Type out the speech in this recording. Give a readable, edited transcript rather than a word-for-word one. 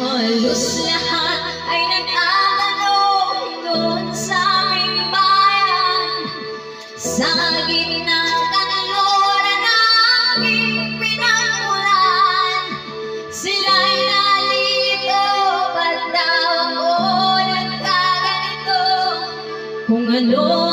Halos lahat ay nagtatanong doon sa aming bayan, sa gitna ng kanluran na aming pinagmulan. Sila'y nalilito, ba't daw ako nagkaganito? Kung ano